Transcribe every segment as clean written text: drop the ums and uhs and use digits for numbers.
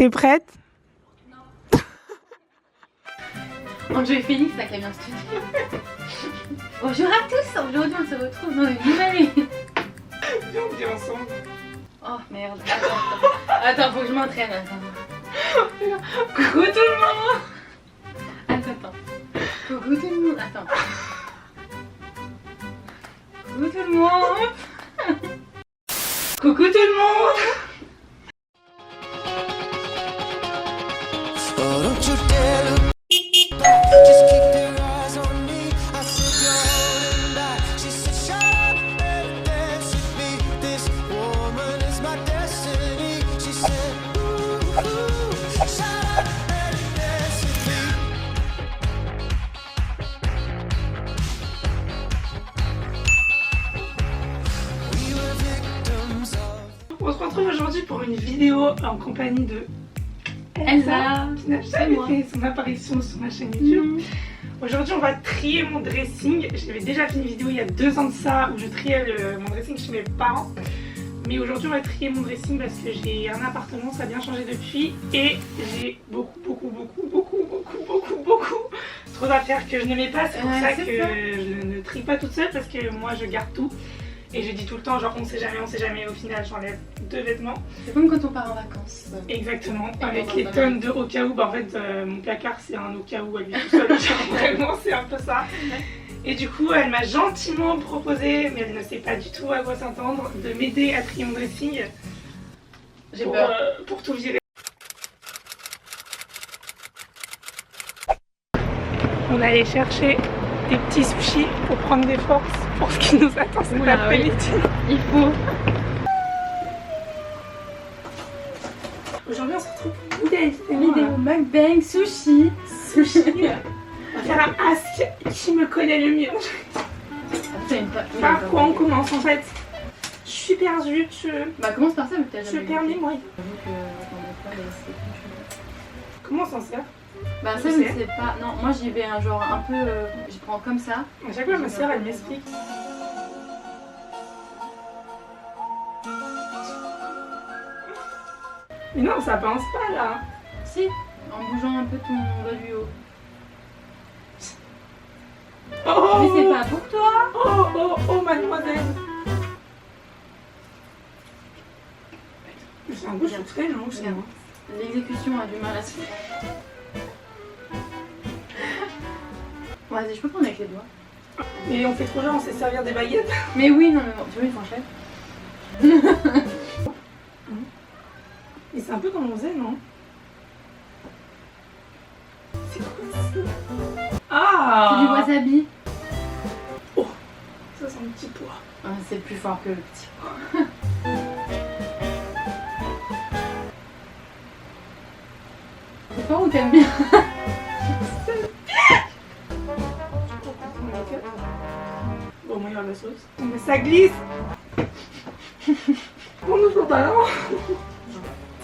T'es prête? Bonjour et Félix, la Camille Studio. Bonjour à tous, aujourd'hui on se retrouve dans une nouvelle émission. Viens, on dit ensemble. Oh merde, attends, faut que je m'entraîne, attends. Coucou tout le monde. Attends. Coucou tout le monde, attends. Coucou tout le monde. Coucou tout le monde. Just keep your eyes on me. I said you're holding back. She said shut up and dance with me. This woman is my destiny. She said ooh, shut up and dance with me. We were victims of. On se retrouve aujourd'hui pour une vidéo en compagnie de Elsa, qui n'a jamais fait son apparition sur ma chaîne YouTube. Aujourd'hui on va trier mon dressing. J'avais déjà fait une vidéo il y a 2 ans de ça où je triais mon dressing chez mes parents. Mais aujourd'hui on va trier mon dressing parce que j'ai un appartement, ça a bien changé depuis. Et j'ai beaucoup trop d'affaires que je n'aimais pas. C'est pour ça que je ne trie pas toute seule parce que moi je garde tout. Et je dis tout le temps genre on sait jamais, au final j'enlève 2 vêtements. c'est comme quand on part en vacances. Exactement, avec les tonnes de au cas où, bah en fait mon placard c'est un au cas où à lui tout seul, genre vraiment c'est un peu ça. Et du coup elle m'a gentiment proposé, mais elle ne sait pas du tout à quoi s'entendre, de m'aider à trier mon dressing. J'ai peur. Pour tout virer. On allait chercher des petits sushis pour prendre des forces pour ce qui nous attend cet après-midi. Il faut. Aujourd'hui on se retrouve pour une Vidéo mukbang, sushi. On va faire un ask qui me connaît le mieux. Par quoi on commence en fait? Je suis perdue, Bah commence par ça, mais peut-être je perds mes moyens. Comment Comment on s'en sert? bah ça Tu je ne sais. sais pas. Non, moi j'y vais un genre un peu. Je prends comme ça. À chaque fois ma soeur elle m'explique. Mais non, ça pince pas là. Si, en bougeant un peu ton doigt du haut. Oh, Mais c'est pas pour toi. oh, mademoiselle. C'est un goût, je suis très long, c'est moi. L'exécution a du mal à se faire. Vas-y, je peux prendre avec les doigts. Et on fait trop genre, on sait servir des baguettes. Mais oui, non, mais bon, tu veux une fourchette? Et c'est un peu comme on faisait, non? C'est quoi ça? C'est du Ah! wasabi. Oh! Ça c'est un petit pois. Ah, c'est plus fort que le petit pois. C'est fort ou t'aimes bien? Bon, moi il y aura de la sauce. Mais ça glisse! On nous faut pas, non?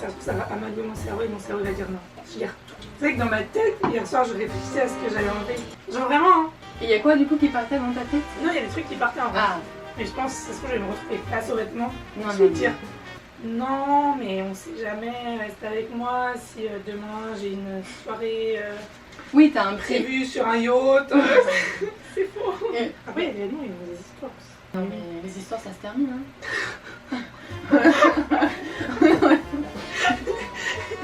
Ça se trouve, ça va amalgamer mon cerveau et mon cerveau va dire non. Je garde tout. Tu sais que dans ma tête, hier soir, je réfléchissais à ce que j'avais enlevé. Genre vraiment, hein. Et il y a quoi du coup qui partait dans ta tête? Non, il y a des trucs qui partaient en vrai. Ah, Mais je pense que ça se trouve, je vais me retrouver face aux vêtements. non, Je vais dire non, mais on sait jamais, reste avec moi si demain j'ai une soirée oui, t'as un prix. prévue sur un yacht. C'est faux. Et- Après, il y a des noms, ils ont des histoires. Non, mais les histoires ça se termine, hein.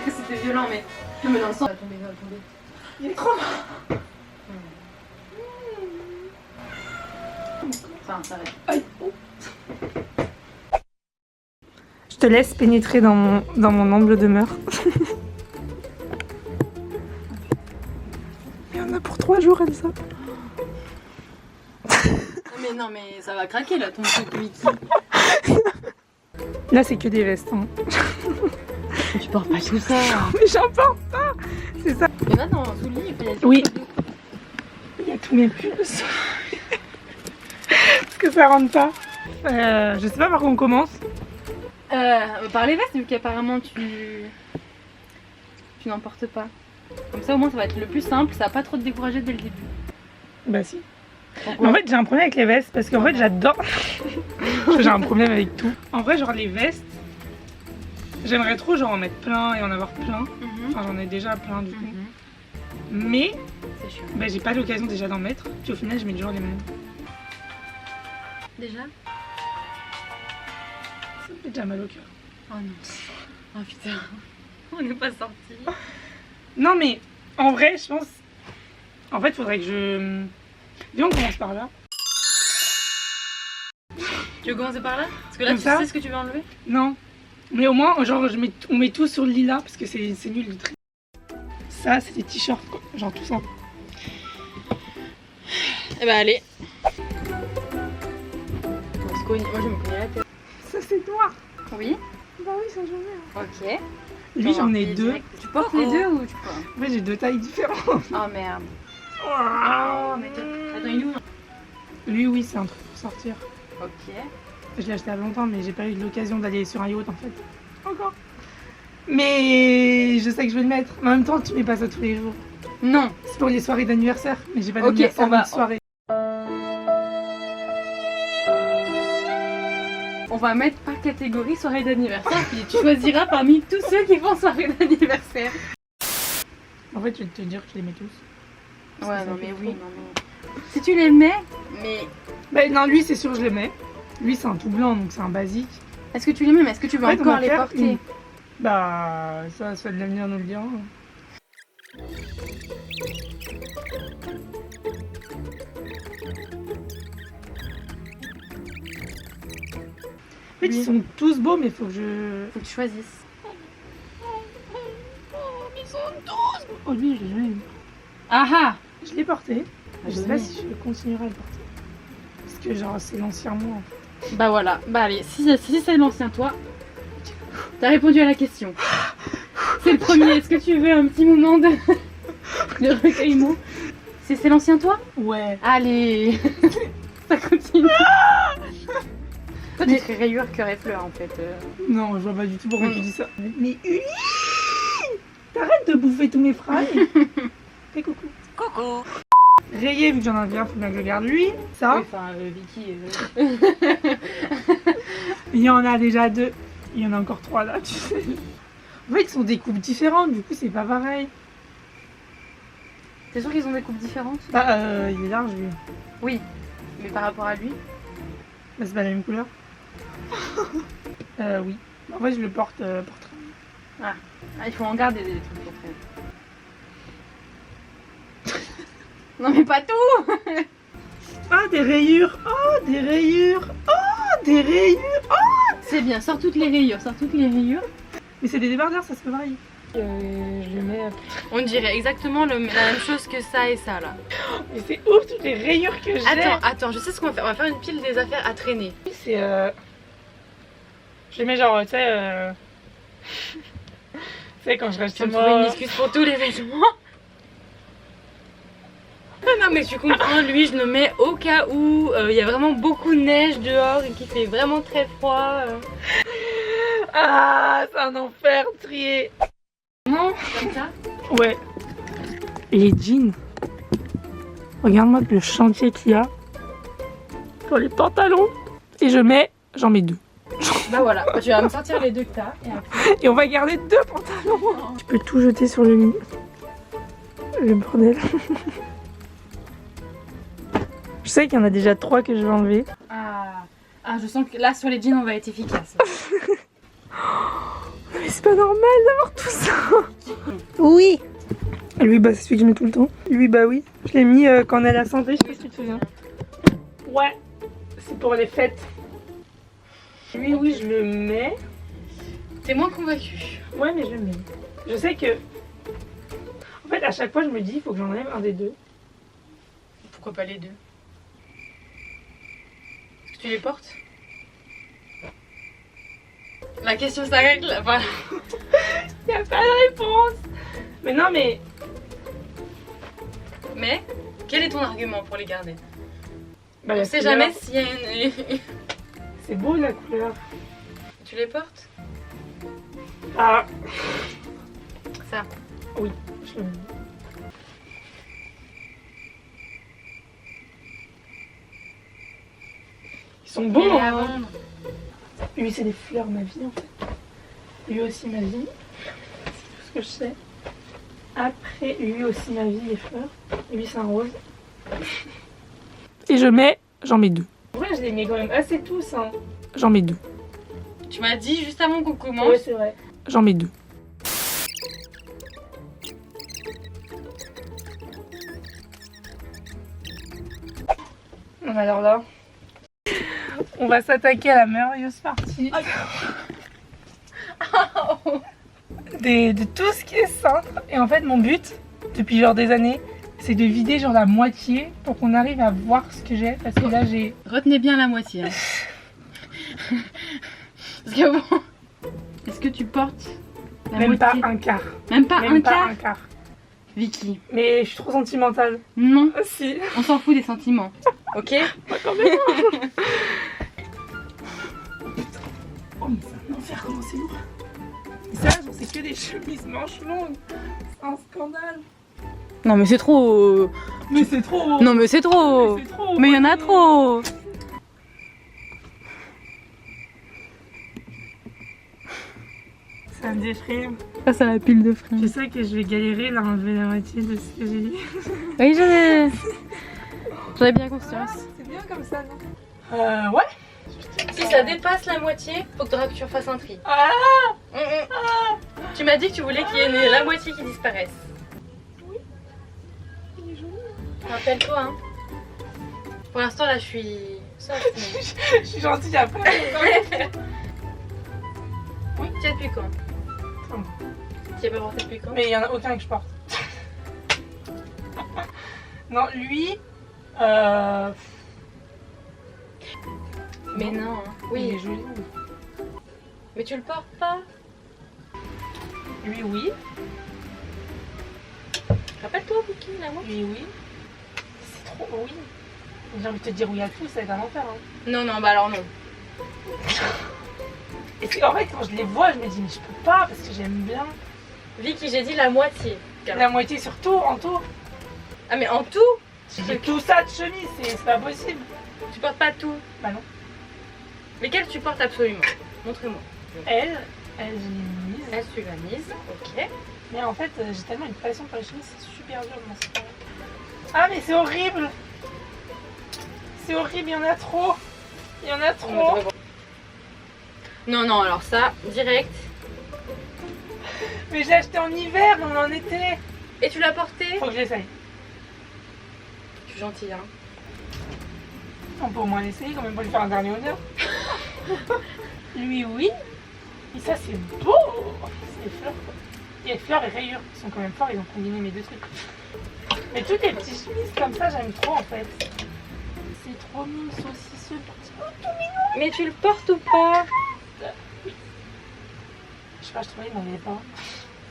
C'était violent, mais. Non, mais dans le sens. Va tomber. Il est trop. Enfin, ça arrête. Aïe. Oh. Je te laisse pénétrer dans mon humble demeure. Il y en a pour 3 jours, Elsa. Mais non, mais ça va craquer là, ton truc Mickey. Là, c'est que des vestes. Hein. Tu portes pas tout ça. Mais j'en porte pas. C'est ça. Il y en a dans sous le lit, il y a Oui. Il y a tous mes pulls. Parce que ça rentre pas. Je sais pas par quoi on commence. Par les vestes, vu qu'apparemment tu n'en portes pas. Comme ça, au moins, ça va être le plus simple, ça va pas trop te décourager dès le début. Bah si. Pourquoi? En fait, j'ai un problème avec les vestes parce qu'en fait, j'adore. J'ai un problème avec tout. En vrai, genre les vestes, J'aimerais trop genre en mettre plein et en avoir plein. Mhm. Enfin j'en ai déjà plein du coup. Mhm. Mais C'est chiant. bah, j'ai pas l'occasion déjà d'en mettre. Puis au final je mets toujours les mêmes. Déjà? Ça me fait déjà mal au cœur. Oh non. Oh putain. On n'est pas sortis. Non mais en vrai je pense... En fait faudrait que je... Viens on commence par là. Tu veux commencer par là? Parce que là Comme tu ça sais ce que tu veux enlever? Non. Mais au moins genre on met tout sur le lilas parce que c'est nul le tri. Ça c'est des t-shirts quoi. Genre tout ça. Eh bah allez. On se cogne. Moi je me connais la tête. Ça c'est noir. Oui. Bah oui ça j'en ai. Ok. Lui j'en ai deux. Tu portes les deux ou tu portes? En fait j'ai deux tailles différentes. Oh merde. Oh, mais attends, il est où? Lui oui c'est un truc pour sortir. Ok. Je l'ai acheté il y a longtemps mais j'ai pas eu l'occasion d'aller sur un yacht en fait. Encore. Mais je sais que je vais le mettre. Mais en même temps tu mets pas ça tous les jours. Non. C'est pour les soirées d'anniversaire. Mais j'ai pas Ok, d'anniversaire on va- de soirée. On va mettre par catégorie soirée d'anniversaire. Puis tu choisiras parmi tous ceux qui font soirée d'anniversaire. En fait je vais te dire que je les mets tous. Parce Ouais, que ça non fait mais trop. oui, non mais. Si tu les mets, mais. Bah non lui c'est sûr je les mets. Lui c'est un tout blanc donc c'est un basique. Est-ce que tu les mets, mais est-ce que tu veux En fait, on encore va les faire porter? une- Bah ça de l'avenir nous le dira. En fait, Oui. ils sont tous beaux, mais faut que je. Faut que tu choisisses. Ils sont tous beaux. Oh, lui, je l'ai. Ah ah! Je l'ai porté. Ah, Je sais oui. pas si je continuerai à le porter. Parce que, genre, c'est l'ancien moi. En fait. Bah voilà, bah allez, si c'est l'ancien toi, t'as répondu à la question. C'est le premier, est-ce que tu veux un petit moment de recueillement? C'est l'ancien toi? Ouais. Allez! Ça continue. Toi, tu serais rayure, cœur et fleurs en fait. Non, je vois pas du tout pourquoi Mm. tu dis ça. Mais Uli, t'arrêtes de bouffer tous mes fringues. Fais coucou. Coucou. Rayé, vu que j'en ai un, faut bien que je garde lui. Ça. Oui, enfin, Vicky. Il y en a déjà deux. Il y en a encore trois là, tu sais. En fait, ils sont des coupes différentes, du coup, c'est pas pareil. T'es sûr qu'ils ont des coupes différentes? Bah, il est large, lui. Oui, mais par rapport à lui? Bah, c'est pas la même couleur. Oui. En fait, je le porte portrait. Ah, il faut en garder des trucs pour faire. Non mais pas tout! Ah, des rayures. Oh, des rayures. Oh, des rayures. Oh. C'est bien, sors toutes les rayures, sors toutes les rayures. Mais c'est des débardeurs, ça se peut varier. Je le mets après. On dirait exactement la même chose que ça et ça là. Mais c'est ouf, toutes les rayures que j'ai. Attends, je sais ce qu'on va faire. On va faire une pile des affaires à traîner. C'est je les mets genre, tu sais, tu sais, quand je reste Tu chez vas me trouver une moi. excuse pour tous les vêtements. Ah non mais tu comprends, lui je le mets au cas où il y a vraiment beaucoup de neige dehors et qu'il fait vraiment très froid. Ah, c'est un enfer de trier. Non, comme ça. Ouais. Et les jeans. Regarde-moi le chantier qu'il y a pour les pantalons. Et j'en mets deux. Bah voilà, tu vas me sortir les deux que t'as et après. Et on va garder deux pantalons. Tu peux tout jeter sur le lit. Le bordel. Je sais qu'il y en a déjà 3 que je vais enlever. Ah, je sens que là sur les jeans on va être efficace. Mais c'est pas normal d'avoir tout ça. Oui. Lui, bah c'est celui que je mets tout le temps. Lui, bah oui. Je l'ai mis quand on est à la santé, je sais pas si tu te souviens. Ouais. C'est pour les fêtes. Lui, oui, je le mets. T'es moins convaincue. Ouais, mais je le mets. Je sais que... En fait, à chaque fois, je me dis, il faut que j'enlève un des deux. Pourquoi pas les deux? Est-ce que tu les portes? La question ça règle, voilà. Il n'y a pas de réponse. Mais non, mais... Mais, quel est ton argument pour les garder? Bah, On la sait couleur, jamais s'il y a une... C'est beau, la couleur. Tu les portes? Ah, Ça. oui, je le mets. Ils sont beaux, Et à hein. vendre. Lui, c'est des fleurs, ma vie, en fait. lui aussi ma vie. C'est tout ce que je sais. Après, lui aussi ma vie, les fleurs. Lui, c'est un rose. Et j'en mets 2. En vrai, je les mets quand même assez tous. Hein. J'en mets 2. Tu m'as dit juste avant qu'on commence. Ouais, c'est vrai. J'en mets 2. Alors là, on va s'attaquer à la merveilleuse partie de tout ce qui est cintre. Et en fait, mon but, depuis genre des années, c'est de vider genre la moitié pour qu'on arrive à voir ce que j'ai. Parce que là, j'ai... Retenez bien la moitié. Hein. Parce que bon... Est-ce que tu portes la Même moitié? pas un quart. Même pas Même un pas quart un quart. Vicky. Mais je suis trop sentimentale. Non, Si. on s'en fout des sentiments. Ok? Pas quand même. Oh mais c'est un enfer, comment c'est lourd. Et ça, genre, c'est que des chemises manches longues. C'est un scandale. Non mais c'est trop... Mais c'est trop. Non mais c'est trop. Mais c'est trop. Mais il y en a trop. Ça me déprime. Face à la pile de Je fringues. sais que je vais galérer là, enlever la moitié de ce que j'ai dit. Oui, j'en ai bien conscience. C'est bien comme ça, non? Ouais. Si ça dépasse la moitié, faudra que tu refasses un tri. Ah. Tu m'as dit que tu voulais qu'il y ait la moitié qui disparaisse. Oui. Il est joli. Rappelle-toi, hein. Pour l'instant, là, je suis soft. Mais... Je suis gentille après. Oui, tu as depuis quand? Hum. Tu as pas porté depuis quand? Mais il n'y en a aucun que je porte. Non, lui. Mais non, hein. Il Oui. est joli. Mais tu le portes pas? Lui, oui. Rappelle-toi, Vicky, la moitié. Lui, oui. C'est trop. Oui. J'ai envie de te dire oui à tout, ça va être un enfer. Hein. Non, non, bah alors non. Et c'est en fait, quand je les vois, je me dis, mais je peux pas parce que j'aime bien. Vicky, j'ai dit la moitié. La moitié sur tout, en tout. Ah, mais en tout? J'ai tout ça de chemise, c'est pas possible. Tu portes pas tout. Bah non. Mais quelle tu portes absolument? Montre-moi. Elle, j'ai mise. Elle, tu l'as mise. Ok. Mais en fait, j'ai tellement une passion pour les chemises, c'est super dur de m'en séparer. Ah, mais c'est horrible! C'est horrible, il y en a trop! Il y en a trop! Non, non, alors ça, direct. Mais j'ai acheté en hiver, on en été! Et tu l'as porté? Faut que je l'essaye. Je suis gentille, hein. On peut au moins l'essayer, quand même, pour lui faire un dernier honneur. Lui, oui. Et ça, c'est beau! C'est les fleurs, quoi. Et les fleurs et rayures, ils sont quand même forts, ils ont combiné mes deux trucs. Mais toutes les petites chemises comme ça, j'aime trop en fait. C'est trop mignon, saucisseux, tout mignon. Mais tu le portes ou pas? Oui. Je sais pas, je trouvais qu'il m'en avait pas.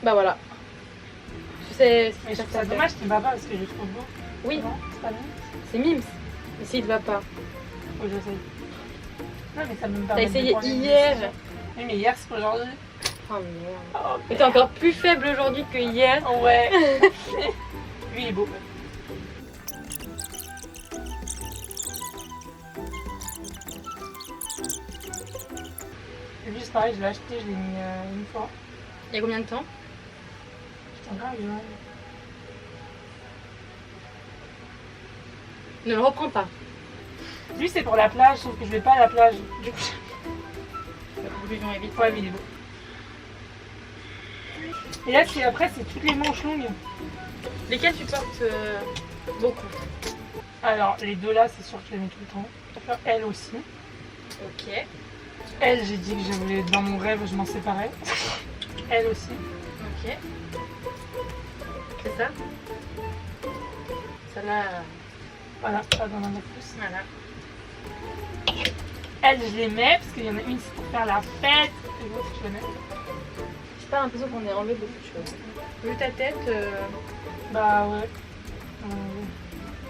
Bah voilà. Tu sais, Mais je trouve ça dommage qu'il me va pas parce que je le trouve beau. Oui, Non, c'est pas bien. c'est Mims. Mais s'il te va pas. Faut que j'essaye. Non, mais ça me T'as permet essayé de prendre une hier. décision. Oui, mais hier, c'est pour aujourd'hui. Oh merde. Oh, Mais t'es encore plus faible aujourd'hui que hier. ouais. Lui, il est beau. Lui, c'est pareil, je l'ai acheté, je l'ai mis une fois. Il y a combien de temps? Putain, grave, il est mal. Ne le reprends pas. Lui, c'est pour la plage, sauf que je vais pas à la plage. Du coup, Conclusion est vite. ouais, mais il est beau. Et là, après, c'est toutes les manches longues. Lesquels tu portes beaucoup? Alors, les deux là, c'est sûr que je les mets tout le temps. Elle aussi. Ok. Elle, j'ai dit que je voulais, dans mon rêve, je m'en séparais. Elle aussi. Ok. C'est ça? Celle-là. Voilà, pas dans un plus. Voilà. Elle, je les mets parce qu'il y en a une, c'est pour faire la fête. Et l'autre, je les mets. J'ai pas l'impression qu'on ait enlevé beaucoup de choses. Vu ta tête, Bah ouais.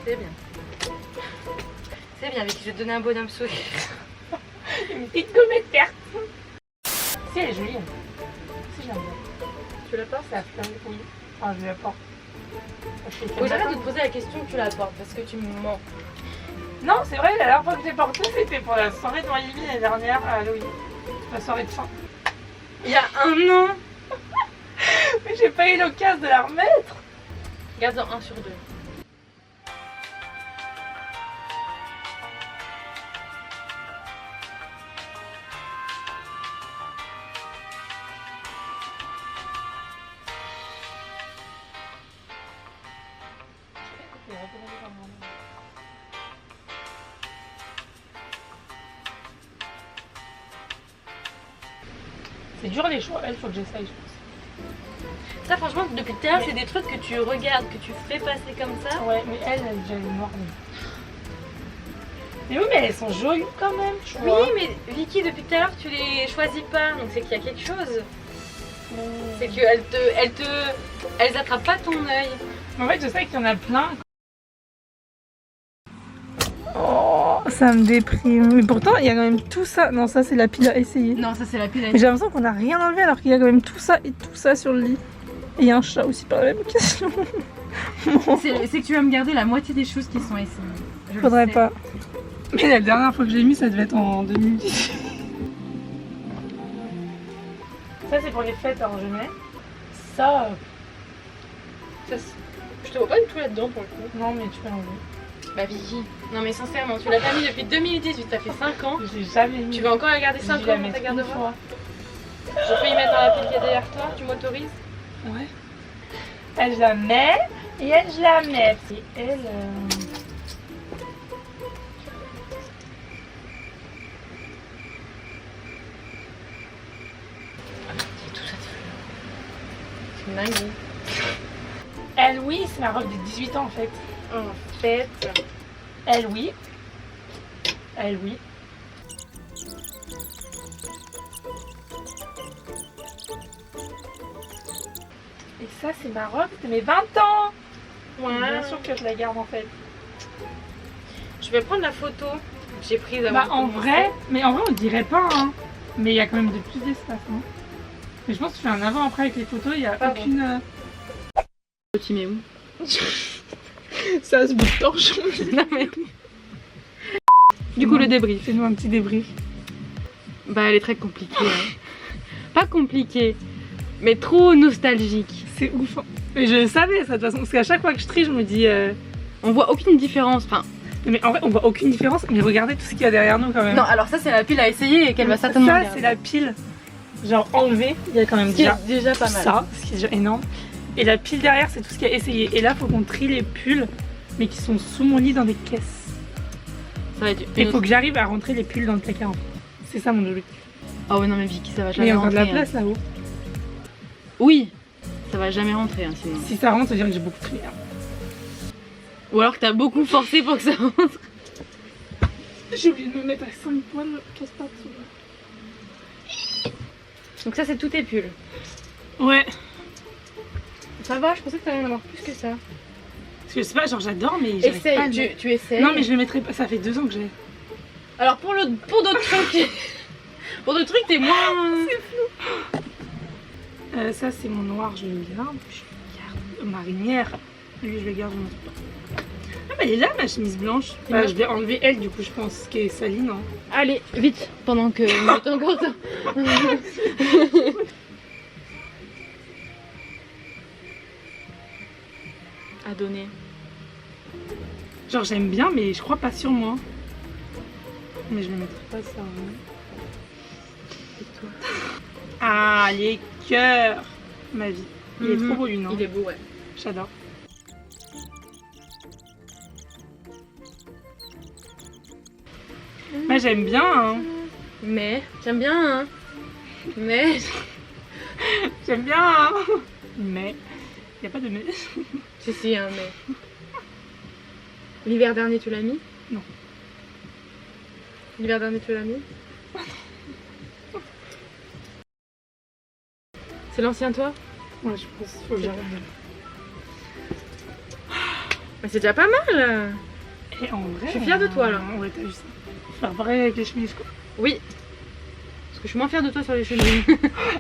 c'est bien. C'est bien, Vicky, je vais te donner un bonhomme sourire. Une petite gommette verte. Si, elle est jolie. Elle. Si, je l'aime bien. Tu la portes? C'est à fleur, oui. Enfin, je la porte. Faut que j'arrête de te poser la question que tu la portes parce que tu me mens. Non, c'est vrai, la dernière fois que j'ai porté, c'était pour la soirée de Miami l'année dernière à Halloween. La soirée de fin. Il y a un an. Mais j'ai pas eu l'occasion de la remettre. Garde-en un sur deux. C'est dur les choix, il faut que j'essaye, je pense. Ça franchement depuis tout à l'heure c'est des trucs que tu regardes, que tu fais passer comme ça. Ouais, mais elle a déjà une noire. Mais oui, mais elles sont jolies quand même, tu vois. Oui mais Vicky depuis tout à l'heure tu les choisis pas, donc c'est qu'il y a quelque chose. C'est qu'elles attrapent pas ton œil. En fait, je sais qu'il y en a plein. Oh, ça me déprime. Mais pourtant, il y a quand même tout ça. Non, ça, c'est la pile à essayer. Non ça c'est la pile à Mais j'ai l'impression qu'on n'a rien enlevé alors qu'il y a quand même tout ça et tout ça sur le lit. Et il y a un chat aussi par la même occasion. C'est que tu vas me garder la moitié des choses qui sont essayées. Faudrait pas. Mais la dernière fois que je l'ai mis, ça devait être en 2018. Ça, c'est pour les fêtes, alors je mets. Ça, je te vois pas du tout là-dedans pour le coup. non, mais tu peux l'enlever. Bah Vicky, non mais sincèrement, tu l'as pas mis depuis 2018, ça fait 5 ans. Je l'ai jamais mis. Tu vas encore la garder 5 ans dans ta garde-robe. Je peux y mettre dans la pile qui est derrière toi, tu m'autorises? Ouais. Elle, je la mets. Et elle, je la mets. Et elle. C'est une dinguerie. Elle, oui, c'est ma robe de 18 ans en fait. En fait. Elle, oui. Elle, oui. Et ça, c'est ma robe de mes 20 ans. Ouais. Bien sûr que je la garde en fait. Je vais prendre la photo que j'ai prise avant. Bah de en commencer. vrai, on dirait pas hein. Mais il y a quand même de plus d'espace, non? Mais je pense que tu fais un avant-après avec les photos, il y a Pardon. aucune. Tu mets où? Ça se bout de torchon. Non mais. Du coup le débrief. Fais-nous un petit débrief. Bah elle est très compliquée. Hein. Pas compliquée, mais trop nostalgique. C'est ouf. Mais je le savais ça de toute façon, parce qu'à chaque fois que je trie, je me dis. On voit aucune différence. Enfin. Mais en vrai, on voit aucune différence. Mais regardez tout ce qu'il y a derrière nous quand même. Non, alors ça c'est la pile à essayer et qu'elle va certainement Ça, garder. c'est la pile. Genre enlevée. Il y a quand même Ce qui déjà est déjà pas mal. ça, ce qui est déjà énorme. Et la pile derrière, c'est tout ce qu'il y a essayé. Et là, faut qu'on trie les pulls, mais qui sont sous mon lit dans des caisses. Ça va être Et il faut que j'arrive à rentrer les pulls dans le placard. En fait. C'est ça mon objectif. Ah ouais non mais Vicky ça va Mais il jamais y a encore de la rentrer. place là-haut. Oui, ça va jamais rentrer hein, sinon. Si ça rentre, ça veut dire que j'ai beaucoup trié. Ou alors que t'as beaucoup forcé pour que ça rentre. J'ai oublié de me mettre à 5 poils, casse-pattes. Donc ça c'est tous tes pulls. Ouais. Ça va, je pensais que t'allais en avoir plus que ça. Parce que je sais pas, genre j'adore, mais j'arrive pas à le Essaye, mettre. tu essayes. Non, mais je le mettrai pas. Ça fait 2 ans que j'ai. Alors pour d'autres trucs, pour d'autres trucs t'es moins. Ça, c'est mon noir, je le garde. Je le garde. Marinière. Lui, je le garde, je ne montre pas. Ah, bah elle est là, ma chemise blanche. Bah, je vais enlever elle, du coup, je pense, qui est salie, non? Allez, vite, pendant que on est encore temps. À donner. Genre, j'aime bien, mais je crois pas sur moi. Mais je le mettrai pas ça. Hein. Et toi? Ah, les cœurs! Ma vie. Il est trop beau, lui, non? Il est beau, ouais. J'adore. Moi, j'aime bien, hein. Mais, j'aime bien, hein. Mais. J'aime bien, hein. Mais. Y a pas de mais. Si, hein, mais. L'hiver dernier, tu l'as mis? Non. L'hiver dernier, tu l'as mis? C'est l'ancien toi? Ouais, je pense qu'il faut que j'arrête de. Mais c'est déjà pas mal! Et en vrai. Je suis fière de toi, là. Ouais, t'as vu ça. Faire pareil avec les chemises, quoi. Oui. Parce que je suis moins fière de toi sur les chemises.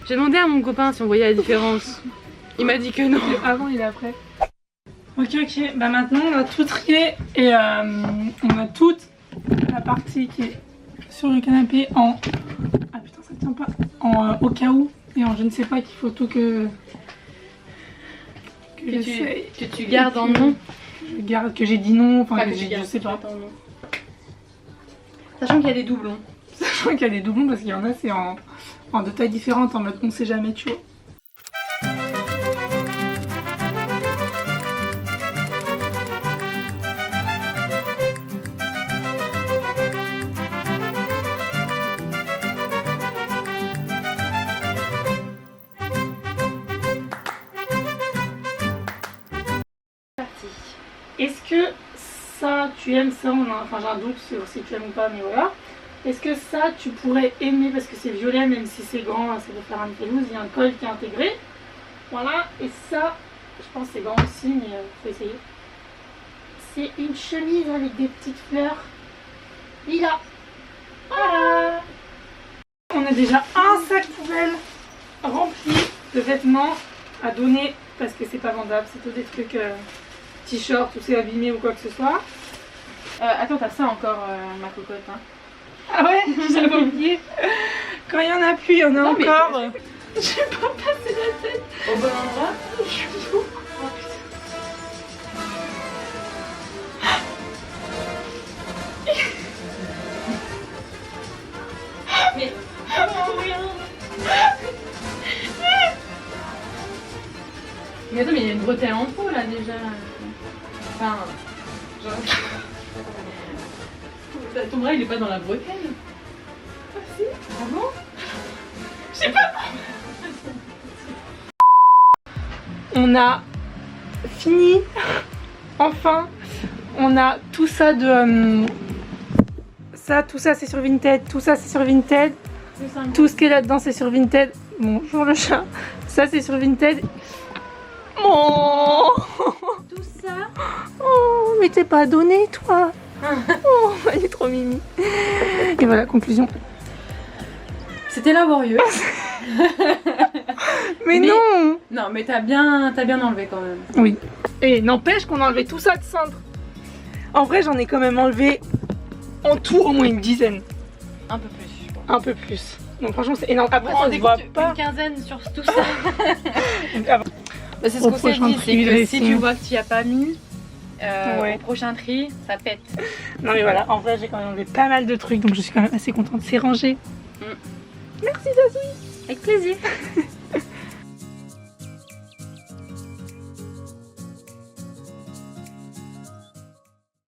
J'ai demandé à mon copain si on voyait la différence. Il m'a dit que non. Le avant et l'après. Ok, bah maintenant on a tout trié et on a toute la partie qui est sur le canapé en. Ah putain, ça tient pas. En au cas où Et en je ne sais pas qu'il faut tout que j'essaye. que tu gardes en nom. Je garde, que j'ai dit non, enfin Enfin, que que tu j'ai, je gardes sais pas. en nom. Sachant qu'il y a des doublons. Sachant qu'il y a des doublons parce qu'il y en a c'est en de tailles différentes, en mode on sait jamais, tu vois. Parti. Est-ce que ça, tu aimes ça? Enfin, j'ai un doute sur si tu aimes ou pas, mais voilà. Est-ce que ça, tu pourrais aimer parce que c'est violet, même si c'est grand, ça peut faire un effet loose. Il y a un col qui est intégré. Voilà. Et ça, je pense que c'est grand aussi, mais faut essayer. C'est une chemise avec des petites fleurs lilas. Voilà. On a déjà un sac poubelle rempli de vêtements à donner parce que c'est pas vendable. C'est tout des trucs t-shirt ou c'est abîmé ou quoi que ce soit. Attends, t'as ça encore, ma cocotte. Hein. Ah ouais, j'avais oublié. Quand il y en a plus, il y en a Non, mais encore. J'ai pas passé la tête. Au bon endroit. Je suis fou. Oh, Mais Mais attends, mais il y a une bretelle en trop là déjà. Enfin, genre. Ton bras il est pas dans la bretelle. Ah si. Ah bon? Je sais pas. On a fini. Enfin, on a tout ça de. Tout ça c'est sur Vinted. Tout ça c'est sur Vinted. Tout ce qui est là-dedans c'est sur Vinted. Bonjour le chat. Ça c'est sur Vinted. Oh, Tout ça. oh mais t'es pas donné toi. Oh, elle est trop mimi. Et voilà, conclusion. C'était laborieux. Mais non. Non, mais t'as bien enlevé quand même. Oui. Et n'empêche qu'on a enlevé tout ça de cendre. En vrai, j'en ai quand même enlevé en tout au moins une dizaine. Un peu plus, je pense. Un peu plus. Donc franchement, c'est énorme. Après, On ça se voit décompte pas. une quinzaine sur tout ça. Ah, C'est ce Au qu'on s'est prochain dit, tri, c'est que je si vais tu vois que tu n'y as pas mis, Ouais. au prochain tri, ça pète. non mais voilà, en vrai, j'ai quand même enlevé pas mal de trucs, donc je suis quand même assez contente. C'est rangé. Mm. Merci Zazoui. Avec plaisir.